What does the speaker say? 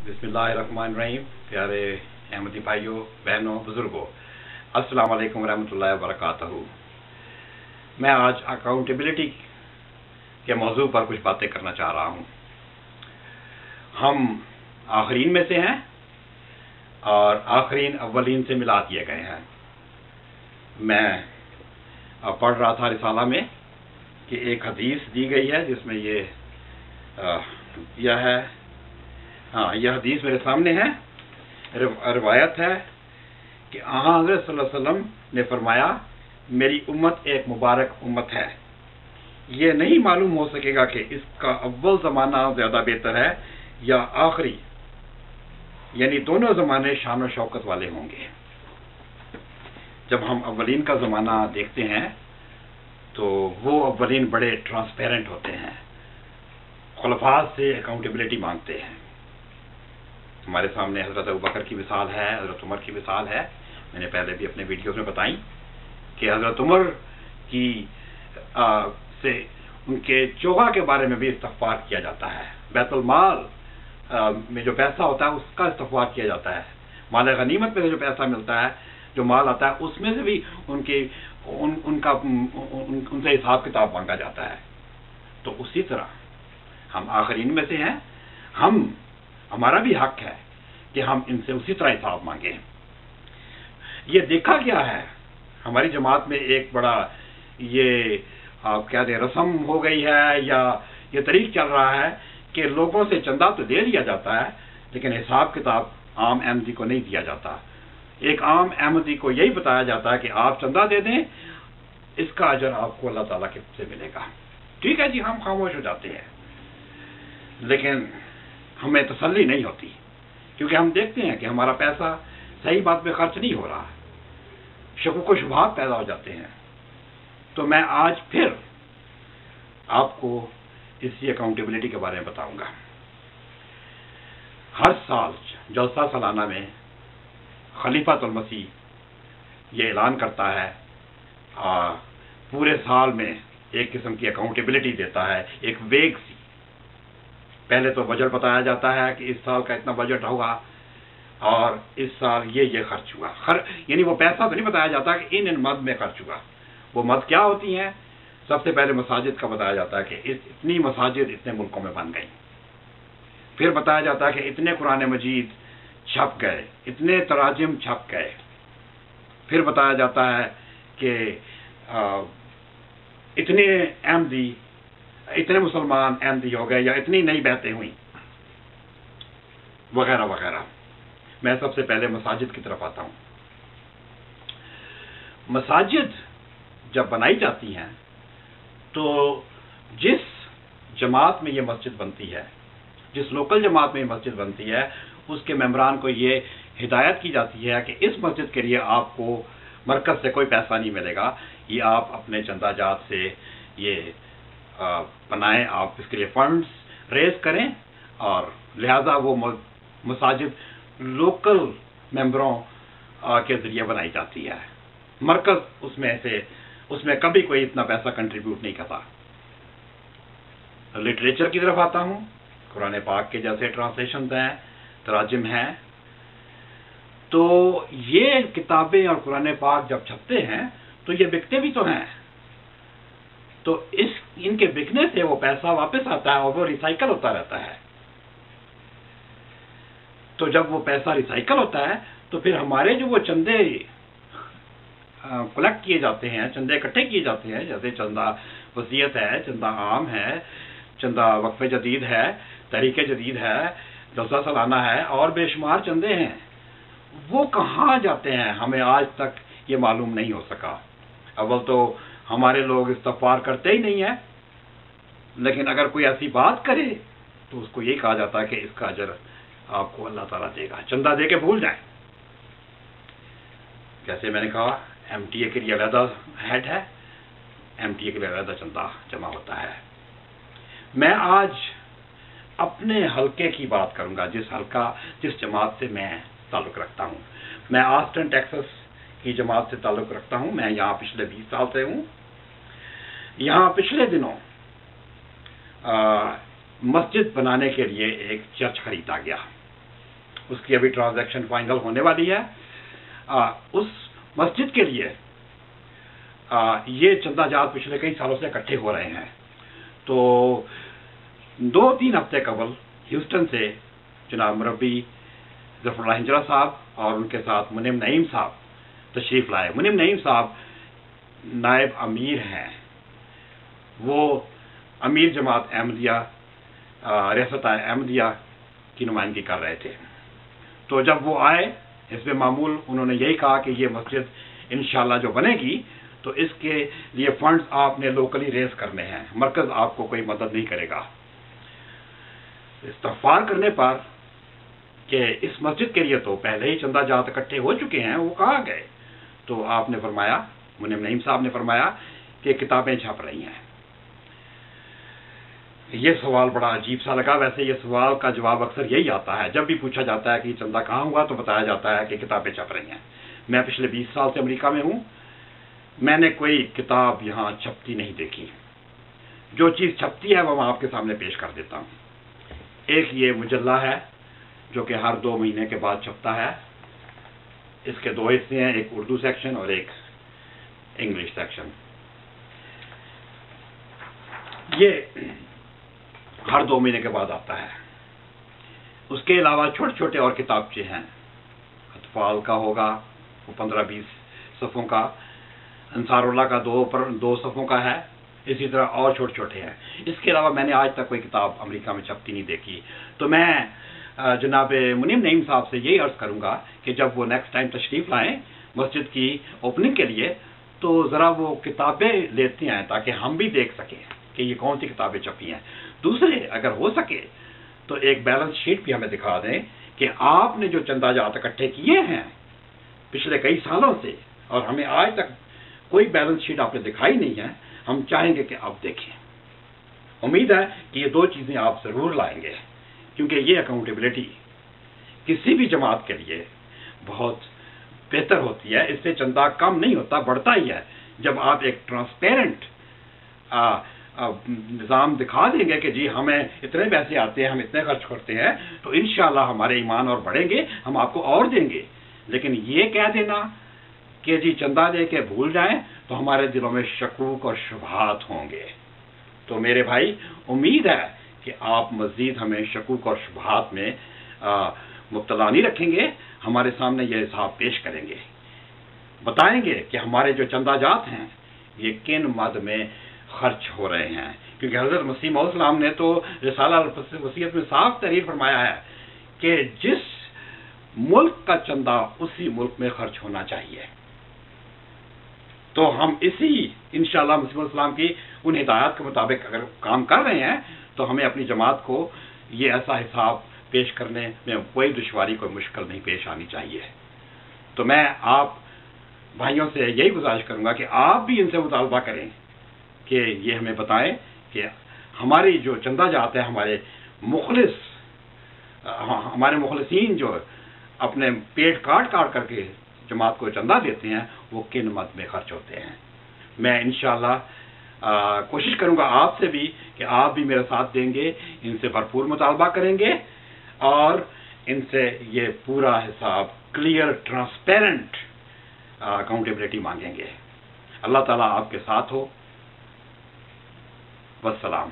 बिस्मिल्लाहिर्रहमानिर्रहीम। प्यारे अहमदी भाइयों, बहनों, बुजुर्गों, अस्सलाम वालेकुम वरहमतुल्लाहि वबरकातुहू। मैं आज अकाउंटेबिलिटी के मौजू पर कुछ बातें करना चाह रहा हूँ। हम आखरीन में से हैं और आखरीन अव्वलीन से मिला दिए गए हैं। मैं पढ़ रहा था रिसाला में कि एक हदीस दी गई है जिसमें यह है, यह हदीस मेरे सामने है। रिवायत है कि हज़रत सल्लल्लाहु अलैहि वसल्लम ने फरमाया, मेरी उम्मत एक मुबारक उम्मत है। ये नहीं मालूम हो सकेगा कि इसका अव्वल ज़माना ज़्यादा बेहतर है या आखिरी, यानी दोनों ज़माने शान और शौकत वाले होंगे। जब हम अव्वलीन का ज़माना देखते हैं तो वो अव्वलीन बड़े ट्रांसपेरेंट होते हैं, खुलफात से अकाउंटेबिलिटी मांगते हैं। हमारे सामने हज़रत अबू बकर की मिसाल है, हज़रत उमर की मिसाल है। मैंने पहले भी अपने वीडियोस में बताई कि हज़रत उमर की से उनके चोगा के बारे में भी इस्तग़फ़ार किया जाता है। बैतुल माल में जो पैसा होता है उसका इस्तग़फ़ार किया जाता है। माल गनीमत में से जो पैसा मिलता है, जो माल आता है, उसमें से भी उनसे हिसाब किताब मांगा जाता है। तो उसी तरह हम आखरीन में से हैं, हमारा भी हक है कि हम इनसे उसी तरह हिसाब मांगे। ये देखा गया है, हमारी जमात में एक बड़ा ये आप क्या दें रस्म हो गई है या ये तरीक़ चल रहा है कि लोगों से चंदा तो दे लिया जाता है लेकिन हिसाब किताब आम अहमदी को नहीं दिया जाता। एक आम अहमदी को यही बताया जाता है कि आप चंदा दे दें, इसका अजर आपको अल्लाह ताला के से मिलेगा। ठीक है जी, हम खामोश हो जाते हैं, लेकिन हमें तसल्ली नहीं होती क्योंकि हम देखते हैं कि हमारा पैसा सही बात पे खर्च नहीं हो रहा, शक़ व शुबहात पैदा हो जाते हैं। तो मैं आज फिर आपको इसी अकाउंटेबिलिटी के बारे में बताऊंगा। हर साल जलसा सालाना में खलीफातुल मसीह ये ऐलान करता है, पूरे साल में एक किस्म की अकाउंटेबिलिटी देता है, एक वेग सी। पहले तो बजट बताया जाता है कि इस साल का इतना बजट होगा और इस साल ये खर्च हुआ। यानी वो पैसा तो नहीं बताया जाता कि इन मद में खर्च हुआ। वो मद क्या होती हैं? सबसे पहले मसाजिद का बताया जाता है कि इतनी मसाजिद इतने मुल्कों में बन गई। फिर बताया जाता है कि इतने कुरान मजीद छप गए, इतने तराजिम छप गए। फिर बताया जाता है कि इतने अहमदी, इतने मुसलमान अहमदी हो गए या इतनी नई बैतें हुई, वगैरह वगैरह। मैं सबसे पहले मसाजिद की तरफ आता हूं। मसाजिद जब बनाई जाती हैं तो जिस जमात में ये मस्जिद बनती है, जिस लोकल जमात में ये मस्जिद बनती है, उसके मेंबरान को ये हिदायत की जाती है कि इस मस्जिद के लिए आपको मरकज़ से कोई पैसा नहीं मिलेगा, ये आप अपने चंदाजात से ये बनाएं, आप इसके लिए फंड्स रेज करें और लिहाजा वो मसाजिद लोकल मेंबरों के ज़रिए बनाई जाती है। मरकज़ उसमें कभी कोई इतना पैसा कंट्रीब्यूट नहीं करता। लिटरेचर की तरफ आता हूँ। कुरान पाक के जैसे ट्रांसलेशन हैं, तराजिम हैं, तो ये किताबें और कुरान पाक जब छपते हैं तो ये बिकते भी तो हैं। तो इनके बिकने से वो पैसा वापस आता है और वो रिसाइकल होता रहता है। तो जब वो पैसा रिसाइकल होता है तो फिर हमारे जो वो चंदे कलेक्ट किए जाते हैं, चंदे इकट्ठे किए जाते हैं, जैसे चंदा वसीयत है, चंदा आम है, चंदा वक्फ जदीद है, तहरीक जदीद है, जलसा सालाना है और बेशुमार चंदे हैं, वो कहाँ जाते हैं हमें आज तक ये मालूम नहीं हो सका। अव्वल तो हमारे लोग इस्तग़फ़ार करते ही नहीं है, लेकिन अगर कोई ऐसी बात करे तो उसको यही कहा जाता है कि इसका अजर आपको अल्लाह ताला देगा, चंदा दे के भूल जाए। जैसे मैंने कहा, MTA के लिए अलग हेड है, MTA के लिए अलग चंदा जमा होता है। मैं आज अपने हलके की बात करूंगा, जिस जमात से मैं ताल्लुक़ रखता हूं। मैं ऑस्टिन टेक्सास की जमात से ताल्लुक़ रखता हूं। मैं यहाँ पिछले 20 साल से हूँ। यहाँ पिछले दिनों मस्जिद बनाने के लिए एक चर्च खरीदा गया। اس کی ابھی ٹرانزیکشن فائنل ہونے والی ہے. اس مسجد کے لیے یہ چندہ جات پچھلے کئی سالوں سے اکٹھے ہو رہے ہیں. تو 2-3 ہفتے قبل ہیوسٹن سے جناب مربی ظفر اللہ ہنجرہ صاحب اور ان کے ساتھ منعم نعیم صاحب تشریف لائے. منعم نعیم صاحب نائب امیر ہیں، وہ امیر جماعت احمدیہ ریاست احمدیہ کی نمائندگی کر رہے تھے. تو جب وہ آئے حزب معمول، انہوں نے یہی کہا کہ یہ مسجد انشاءاللہ جو بنے گی تو اس کے لیے فنڈز آپ نے لوکلی ریز کرنے ہیں، مرکز آپ کو کوئی مدد نہیں کرے گا. استغفار کرنے پر کہ اس مسجد کے لیے تو پہلے ہی چندہ جات اکٹھے ہو چکے ہیں، وہ کہاں گئے؟ تو آپ نے فرمایا، منعم نعیم صاحب نے فرمایا کہ کتابیں چھپ رہی ہیں. یہ سوال بڑا عجیب سا لگا. ویسے یہ سوال کا جواب اکثر یہی آتا ہے، جب بھی پوچھا جاتا ہے کہ یہ چندہ کہاں ہوا تو بتایا جاتا ہے کہ کتابیں چھپ رہی ہیں. میں پچھلے 20 سال سے امریکہ میں ہوں، میں نے کوئی کتاب یہاں چھپتی نہیں دیکھی. جو چیز چھپتی ہے وہ میں آپ کے سامنے پیش کر دیتا ہوں. ایک یہ مجلہ ہے جو کہ ہر 2 مہینے کے بعد چھپتا ہے. اس کے 2 حصے ہیں، ایک اردو سیکشن اور ایک انگلش سیکشن. یہ ہر 2 مہینے کے بعد آتا ہے. اس کے علاوہ چھوٹے چھوٹے اور کتابچے ہیں. اطفال کا ہوگا وہ 15-20 صفحوں کا، انصار اللہ کا 2 صفحوں کا ہے، اسی طرح اور چھوٹے چھوٹے ہیں. اس کے علاوہ میں نے آج تک کوئی کتاب امریکہ میں چھپتی نہیں دیکھی. تو میں جناب منعم نعیم صاحب سے یہی عرض کروں گا کہ جب وہ نیکسٹ ٹائم تشریف لائیں مسجد کی اوپننگ کے لیے تو ذرا وہ کتابیں لیتے ہیں تاکہ ہم بھی دیکھ سکیں کہ یہ کون سی کتابیں چھپی ہیں. دوسرے اگر ہو سکے تو ایک بیلنس شیٹ بھی ہمیں دکھا دیں کہ آپ نے جو چندہ جات اکٹھے کیے ہیں پچھلے کئی سالوں سے، اور ہمیں آج تک کوئی بیلنس شیٹ آپ نے دکھائی نہیں ہے. ہم چاہیں گے کہ آپ دیکھیں. امید ہے کہ یہ 2 چیزیں آپ ضرور لائیں گے، کیونکہ یہ اکاؤنٹیبلٹی کسی بھی جماعت کے لیے بہت بہتر ہوتی ہے. اس سے چندہ کم نہیں ہوتا، بڑھتا ہی ہے. جب آپ ایک ٹرانسپیرنٹ نظام دکھا دیں گے کہ جی ہمیں اتنے پیسے آتے ہیں، ہم اتنے خرچ کرتے ہیں، تو انشاءاللہ ہمارے ایمان اور بڑھیں گے، ہم آپ کو اور دیں گے. لیکن یہ کہہ دینا کہ جی چندہ دے کے بھول جائیں تو ہمارے دلوں میں شکوک اور شبہات ہوں گے. تو میرے بھائی، امید ہے کہ آپ مزید ہمیں شکوک اور شبہات میں مبتلا نہیں رکھیں گے. ہمارے سامنے یہ حساب پیش کریں گے، بتائیں گے کہ ہمارے جو چندہ جات ہیں یہ کن مد میں خرچ ہو رہے ہیں. کیونکہ حضرت مسیح موعود السلام نے تو رسالہ وصیت میں صاف تحریر فرمایا ہے کہ جس ملک کا چندہ اسی ملک میں خرچ ہونا چاہیے. تو ہم اسی انشاءاللہ مسیح موعود السلام کی ان ہدایات کے مطابق اگر کام کر رہے ہیں تو ہمیں اپنی جماعت کو یہ ایسا حساب پیش کرنے میں کوئی دشواری، کوئی مشکل نہیں پیش آنی چاہیے. تو میں آپ بھائیوں سے یہی گزارش کروں گا کہ آپ بھی ان سے مطالبہ کریں کہ یہ ہمیں بتائیں کہ ہماری جو چندہ جات ہے، ہمارے مخلصین جو اپنے پیٹ کاٹ کر کے جماعت کو چندہ دیتے ہیں وہ کن مد میں خرچ ہوتے ہیں. میں انشاءاللہ کوشش کروں گا آپ سے بھی کہ آپ بھی میرا ساتھ دیں گے، ان سے بھرپور مطالبہ کریں گے اور ان سے یہ پورا حساب کلیئر ٹرانسپیرنٹ اکاؤنٹیبلٹی مانگیں گے. اللہ تعالیٰ آپ کے ساتھ ہو. والسلام.